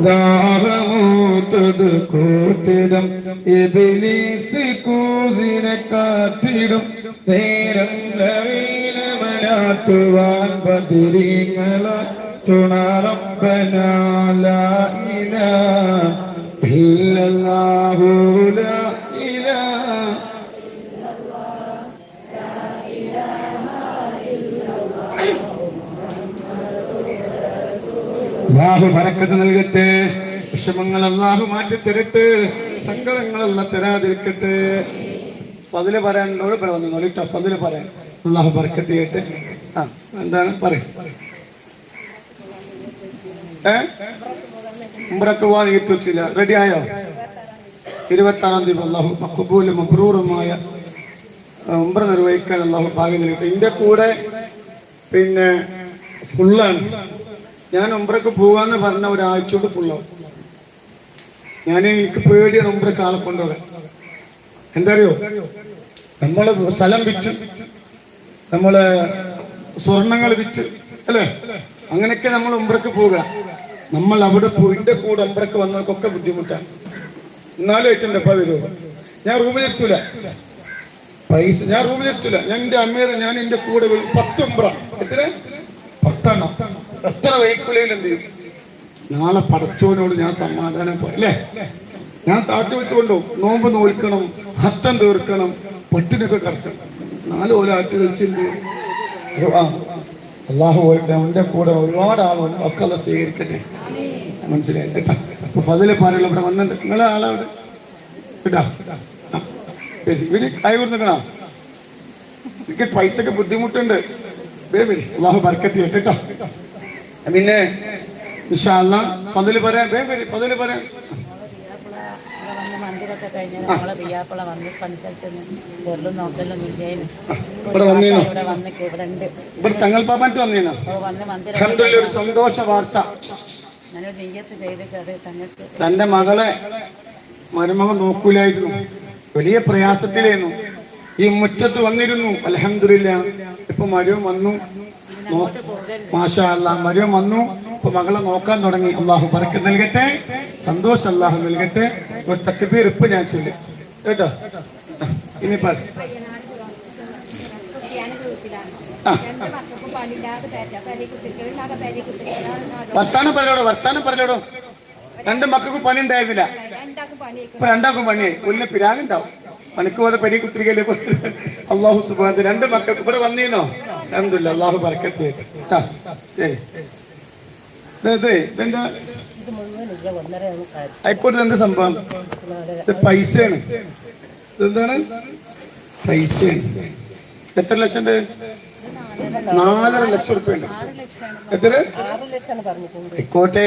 ദാഹമൂത്തത് കൂത്തിടും ഇബ്ലീസ് കൂസിനെ കാത്തിടും നേരം നവീനമനാക്കുവാൻ ബദരീങ്ങളെ തുണ റബ്ബനാ ലാ ഇലാഹ ഇല്ലല്ലാഹു ലാ ഇലാഹ അല്ലാഹു ബറക്കത്ത് നൽകട്ടെ. വിഷമങ്ങൾ അല്ലാഹു മാറ്റി തരട്ടെ. സങ്കടങ്ങളെല്ലാം തരാതിരിക്കട്ടെ. ഫദ്ല് പറയാനോട് ഇവിടെ വന്നു കേട്ടോ. ഫദ്ല് പറയാൻ അല്ലാഹു ബറക്കത്ത് ചെയ്യട്ടെ. എന്താണ് പറയും? ഉംറക്ക് പോവാൻ ഏറ്റുവച്ചില്ല. റെഡി ആയോ? 26-ാം തീയതി അല്ലാഹു മഖ്ബൂലും മബ്റൂറുമായ ഉംറ നിർവഹിക്കാൻ അല്ലാഹു ഭാഗ്യം നൽകട്ടെ. ഇതിന്റെ കൂടെ പിന്നെ ഫുള്ളാണ്. ഞാൻ ഉംറക്ക് പോവാന്ന് പറഞ്ഞ ഒരാഴ്ചയോട് ഫുള്ളാവും. എനിക്ക് പേടിയാണ് ഉംറക്ക് ആളെ കൊണ്ടുപോകാൻ. എന്താ അറിയോ, നമ്മള് സ്ഥലം വിറ്റ്, നമ്മള് സ്വർണങ്ങൾ വിറ്റ്, അല്ലേ, അങ്ങനെയൊക്കെ നമ്മൾ ഉംറക്ക് പോവുക. നമ്മൾ അവിടെ പോയിന്റെ കൂടെ ഉംറക്ക് വന്നവർക്കൊക്കെ ബുദ്ധിമുട്ടാണ്. എന്നാലും ഏറ്റവും എപ്പാ വരുമോ? ഞാൻ റൂമിലിരുത്തൂല പൈസ, ഞാൻ റൂമിലിരുത്തൂല. ഞാൻ എന്റെ അമ്മേരെ ഞാൻ എന്റെ കൂടെ 10 ഉംറ. എത്ര? 10 എത്ര വെഹിക്കിളിൽ എന്ത് ചെയ്യും? നാളെ പടച്ചോനോട് ഞാൻ സമാധാനം അല്ലേ, ഞാൻ താട്ടി വെച്ചുകൊണ്ടും നോമ്പ് നോൽക്കണം, ഹത്തം തീർക്കണം, പട്ടിനൊക്കെ കിടക്കണം. 4 ഒരാട്ടി വെച്ചിട്ട് അള്ളാഹു എന്റെ കൂടെ ഒരുപാട് ആളുണ്ട്. ഒക്കെ അത് സ്വീകരിക്കട്ടെ. മനസ്സിലായി കേട്ടാ. അപ്പൊ ഫദ്ല് പറയല്ലോ ഇവിടെ വന്നിട്ട് നിങ്ങളെ ആളവിടെ കേട്ടാ. ഇവര് കൈ കൊടുക്കണോ? എനിക്ക് പൈസക്ക് ബുദ്ധിമുട്ടുണ്ട്. അള്ളാഹു ബർക്കത്ത് ചെയ്യട്ടെ കേട്ടോ. പിന്നെ ഇൻഷാ അല്ലാഹ് ഫദ്ല് പറയാൻ ഫദ്ല് പറയാൻ ഇവിടെ തങ്ങൾ പാപ്പാട്ട് വന്നീനോ? അൽഹംദുലില്ലാഹ്, ഒരു സന്തോഷ വാർത്ത. തന്റെ മകളെ മരുമകൻ നോക്കൂലായിരുന്നു, വലിയ പ്രയാസത്തിലായിരുന്നു. ഈ മുറ്റത്ത് വന്നിരുന്നു. അൽഹംദുലില്ലാഹ്, ഇപ്പൊ മരുമൻ വന്നു. മാഷാ അല്ലാഹ്, മരുമൻ വന്നു. ഇപ്പൊ മകളെ നോക്കാൻ തുടങ്ങി. അല്ലാഹു ബറക്കത്ത് നൽകട്ടെ, സന്തോഷം അല്ലാഹു നൽകട്ടെ. ഒരു തക്ബീർ ഇപ്പൊ ഞാൻ ചൊല്ലും കേട്ടോ. ഇനി പറ. വർത്താനം പറയലോടോ. 2 മക്കൾക്ക് പണി ഉണ്ടായിരുന്നില്ല, ഇപ്പൊ 2ആൾക്കും പണിയായി. ഒന്ന് പിരാഗുണ്ടാവും, പണിക്ക് പോകാതെ പരി കുത്തിരിക്കല്ലേ. അള്ളാഹു സുബ്ഹാനഹു 2 മക്കൾക്ക് ഇവിടെ വന്നീനോ? അൽഹംദുലില്ലാഹ്, അള്ളാഹു ബറക്കത്ത് ചെയ്യട്ടെ. ശരി, ഇതെന്താ ആയിക്കോട്ടെ. എന്ത് സംഭവം? ഇത് പൈസയാണ്. ഇതെന്താണ്? പൈസയാണ്. എത്ര ലക്ഷം ഉണ്ട്? 4.5 ലക്ഷം റുപ്യ ഉണ്ട്. എത്ര? ആയിക്കോട്ടെ,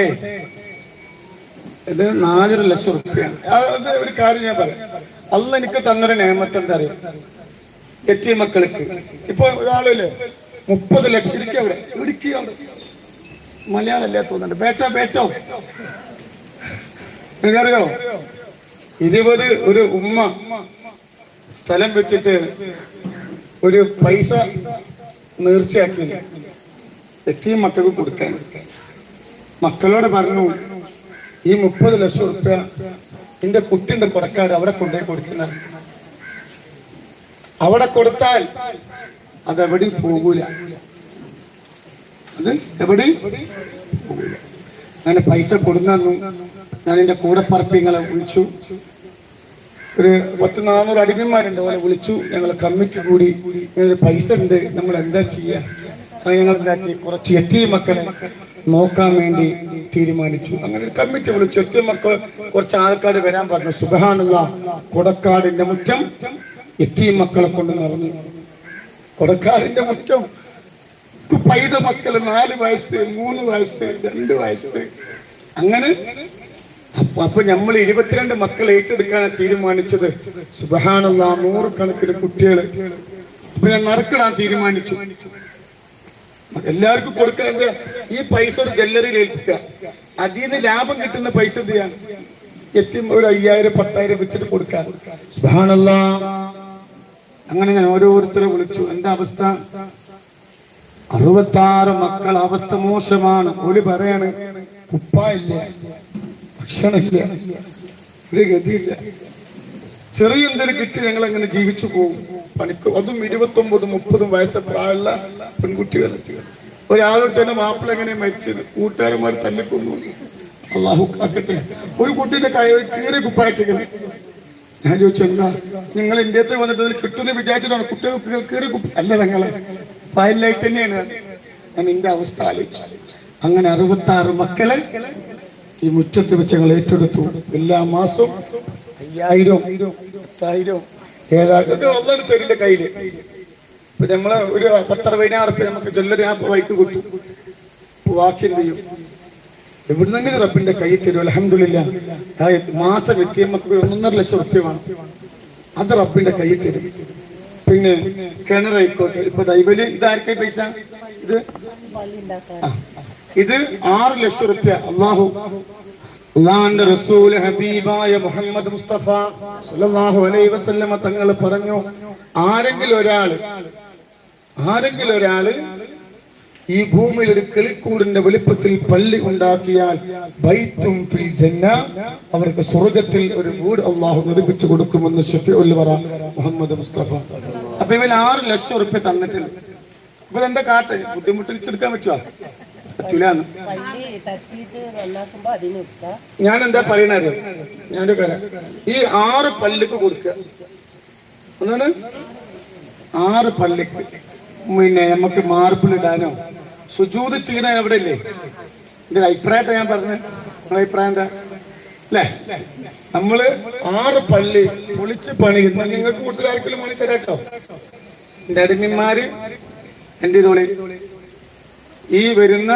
ഇത് 4.5 ലക്ഷം റുപ്യാണ്. അത് ഒരു കാര്യം ഞാൻ പറയാം. അള്ളാഹ് എനിക്ക് തന്നൊരു നിഅമത്ത് എന്താ അറിയോ? എത്തിയ മക്കൾക്ക് ഇപ്പൊ ഒരാളില്ലേ 30 ലക്ഷം ഇരിക്കും അവിടെ. ഇടിക്കുക മലയാളല്ലേ തോന്നുന്നുണ്ട്. ബേട്ടോ നിങ്ങറിയോ? 20 ഒരു ഉമ്മ സ്ഥലം വെച്ചിട്ട് ഒരു പൈസ നേർച്ചയാക്കി എത്തിയ മക്കൾക്ക് കൊടുക്കാൻ. മക്കളോട് പറഞ്ഞു, ഈ 30 ലക്ഷം റുപ്യ എന്റെ കുട്ടിന്റെ കൊടക്കാട് അവിടെ കൊണ്ടുപോയി കൊടുക്കുന്ന. അവിടെ കൊടുത്താൽ അതെവിടെയും പോകൂല, അത് എവിടെയും പോകൂല. അങ്ങനെ പൈസ കൊടുന്നു. ഞാൻ എന്റെ കൂടെ പറപ്പിങ്ങളെ വിളിച്ചു. ഒരു 10-400 അടിമന്മാരുണ്ട്, അവരെ വിളിച്ചു. ഞങ്ങൾ കമ്മിറ്റി കൂടി, പൈസ ഉണ്ട്, നമ്മൾ എന്താ ചെയ്യാ? ഞങ്ങൾ കുറച്ച് എത്തിയ മക്കളെ നോക്കാൻ വേണ്ടി തീരുമാനിച്ചു. അങ്ങനെ ഒരു കമ്മിറ്റി വിളിച്ചു. എത്തിയ മക്കൾ കുറച്ച് ആൾക്കാർ വരാൻ പറഞ്ഞു. സുബ്ഹാനല്ലാഹ്, കൊടക്കാടിന്റെ മുറ്റം എത്തിയ മക്കളെ കൊണ്ട് നിറഞ്ഞു. കൊടക്കാടിന്റെ മുറ്റം പൈത മക്കള് 4 വയസ്സ്, 3 വയസ്സ്, 2 വയസ്സ്. അങ്ങനെ അപ്പൊ നമ്മൾ 22 മക്കളെ ഏറ്റെടുക്കാനാണ് തീരുമാനിച്ചത്. സുബ്ഹാനല്ലാഹ്, 100 കണക്കിന് കുട്ടികള്. അപ്പൊ ഞാൻ നറുക്കിടാൻ തീരുമാനിച്ചു. എല്ലാവർക്കും കൊടുക്കാൻ. ഈ പൈസ ഒരു ജ്വല്ലറിയിൽ ഏൽപ്പിക്കുക. അതിൽ നിന്ന് ലാഭം കിട്ടുന്ന പൈസ എന്ത് ചെയ്യാൻ? എത്തി ഒരു 5000, 10,000 വെച്ചിട്ട് കൊടുക്കാൻ. സുബ്ഹാനല്ലാഹ്, അങ്ങനെ ഞാൻ ഓരോരുത്തരെ വിളിച്ചു. എന്താ അവസ്ഥ? 66 മക്കൾ. അവസ്ഥ മോശമാണ്. ഒരു പറയാണ് ഉപ്പ ഇല്ല, ഭക്ഷണമില്ല, ഒരു ഗതിയില്ല. ചെറിയ എന്തെങ്കിലും കിട്ടി ഞങ്ങൾ അങ്ങനെ ജീവിച്ചു പോകും. പണിക്ക് അതും 29-30 വയസ്സ് പ്രായമുള്ള പെൺകുട്ടികൾ. ഒരാളോട് തന്നെ മാപ്പിള എങ്ങനെ മരിച്ചത്, കൂട്ടുകാരന്മാർ തല്ലിക്കൊന്നു. അള്ളാഹു കാക്കട്ടെ. ഒരു കുട്ടിയുടെ കീറിയ കുപ്പായിട്ടികൾ. ഞാൻ ചോദിച്ചു, എന്താ നിങ്ങൾ ഇന്ത്യത്തെ വന്നിട്ട് കിട്ടുന്ന വിചാരിച്ചിട്ടാണ് കുട്ടികൾക്ക് കീറിയ കുപ്പ? അല്ല, ഞങ്ങളെ വയലിലായിട്ട് തന്നെയാണ്. ഞാൻ എന്റെ അവസ്ഥ ആലോചിച്ചു. അങ്ങനെ 66 മക്കളെ ഈ മുറ്റത്ത് വെച്ച് ഞങ്ങൾ ഏറ്റെടുത്തു. എല്ലാ മാസവും 5000, 10,000, 7,000 തരില്ല കയ്യില്. ഇപ്പൊ നമ്മളെ ഒരു 10-60 നമുക്ക് ജ്വല്ലറി വൈക്ക് കിട്ടും. ബാക്കി എന്ത് ചെയ്യും? എവിടുന്നെങ്കിലും റബ്ബിന്റെ കൈ തരും. അൽഹംദുലില്ലാഹ്. മാസം എത്തി നമുക്ക് 1.5 ലക്ഷം റുപ്യ വേണം. അത് റബ്ബിന്റെ കൈ തരും. പിന്നെ കിണറായിക്കോട്ടെ. ഇപ്പൊ ദൈവല് ഇതാർക്കായി പൈസ? ഇത് 6 ലക്ഷം റുപ്യ അള്ളാഹുന്റെ റസൂൽ ഹബീബായ മുഹമ്മദ് മുസ്തഫ സല്ലല്ലാഹു അലൈഹി വസല്ലമ തങ്ങൾ പറഞ്ഞു, ആരെങ്കിലും ഒരാള് ഈ ഭൂമിയിൽ ഒരു കിളിക്കൂടിന്റെ വലിപ്പത്തിൽ പള്ളി ഉണ്ടാക്കിയാൽ ബൈത്തും ഫിൽ ജന്ന, അവർക്ക് സ്വർഗത്തിൽ ഒരു വീട് അള്ളാഹു നിർമ്മിച്ചു കൊടുക്കുമെന്ന് ഷഫീഉൽ വറ മുഹമ്മദ് മുസ്തഫ. അപ്പൊ ഇവർ 6 ലക്ഷം റുപ്യ തന്നിട്ടുണ്ട്. ഇവർ എന്താ കാട്ടെ? ബുദ്ധിമുട്ടിച്ചെടുക്കാൻ പറ്റുമോ? പറ്റൂലെന്ന്. ഞാൻ എന്താ പറയണത്? ഞാനൊരു കാര്യം, ഈ 6 പള്ളിക്ക് കൊടുക്കുക. ഒന്നാണ് 6 പള്ളിക്ക്. പിന്നെ നമുക്ക് മാർബിൾ ഇടാനോ സുജൂദ് ചെയ്യാൻ എവിടെ ഇല്ലേ? ഇതിന്റെ അഭിപ്രായത്തെ ഞാൻ പറഞ്ഞത്. നിങ്ങളുടെ അഭിപ്രായം എന്താ? അല്ലേ? നമ്മള് 6 പള്ളി പൊളിച്ച് പണിയുന്ന നിങ്ങൾക്ക് കൂട്ടുകാർക്കെല്ലാം പണി തരാട്ടോ. എന്റെ അടിമന്മാര് എന്റെ ഇതോളെ ഈ വരുന്ന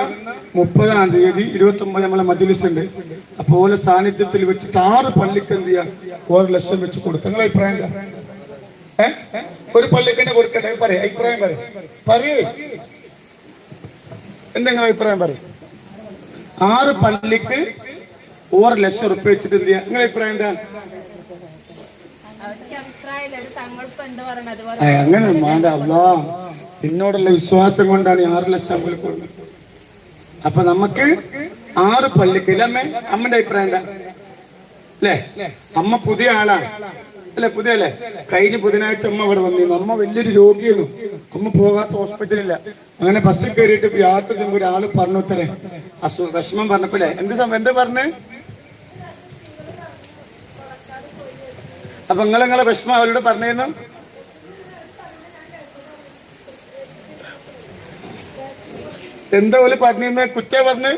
30-ാം തീയതി 29 നമ്മളെ മജ്‌ലിസ് ഉണ്ട്. അപ്പോൾ സാന്നിധ്യത്തിൽ വെച്ചിട്ട് 6 പള്ളിക്ക് എന്ത് ചെയ്യാം? 1 ലക്ഷം വെച്ച് കൊടുക്കുക. നിങ്ങളുടെ അഭിപ്രായം എന്താ? ഒരു പള്ളിക്ക് തന്നെ കൊടുക്കട്ടെ? പറയാം, അഭിപ്രായം പറയേ. എന്തെങ്കിലും അഭിപ്രായം പറയും. 6 പള്ളിക്ക് 1 ലക്ഷം റുപ്യ വെച്ചിട്ട് എന്ത് ചെയ്യാം? നിങ്ങളുടെ അഭിപ്രായം എന്താ? അങ്ങനെ വേണ്ട. അള്ളാ എന്നോടുള്ള വിശ്വാസം കൊണ്ടാണ് 6 ലക്ഷം കൊടുക്കുന്നത്. അപ്പൊ നമുക്ക് 6 പള്ളിക്ക് അമ്മേ. അമ്മന്റെ അഭിപ്രായം എന്താ? അല്ലേ? അമ്മ പുതിയ ആളാണ് അല്ലെ? പുതിയ അല്ലേ? കഴിഞ്ഞ ബുധനാഴ്ച അമ്മ ഇവിടെ വന്നിരുന്നു. അമ്മ വലിയൊരു രോഗിയായിരുന്നു. അമ്മ പോകാത്ത ഹോസ്പിറ്റലില്ല. അങ്ങനെ ബസ്സിൽ കയറിയിട്ട് യാത്ര ചെയ്യുമ്പോൾ ഒരാള് പറഞ്ഞു ഉത്തരേ വിഷമം പറഞ്ഞപ്പോലെ എന്താ പറഞ്ഞ്? അപ്പൊ നിങ്ങളെ വിഷമം അവരോട് പറഞ്ഞിരുന്നു. എന്താ പോലെ പറഞ്ഞിരുന്ന? കുറ്റ പറഞ്ഞ്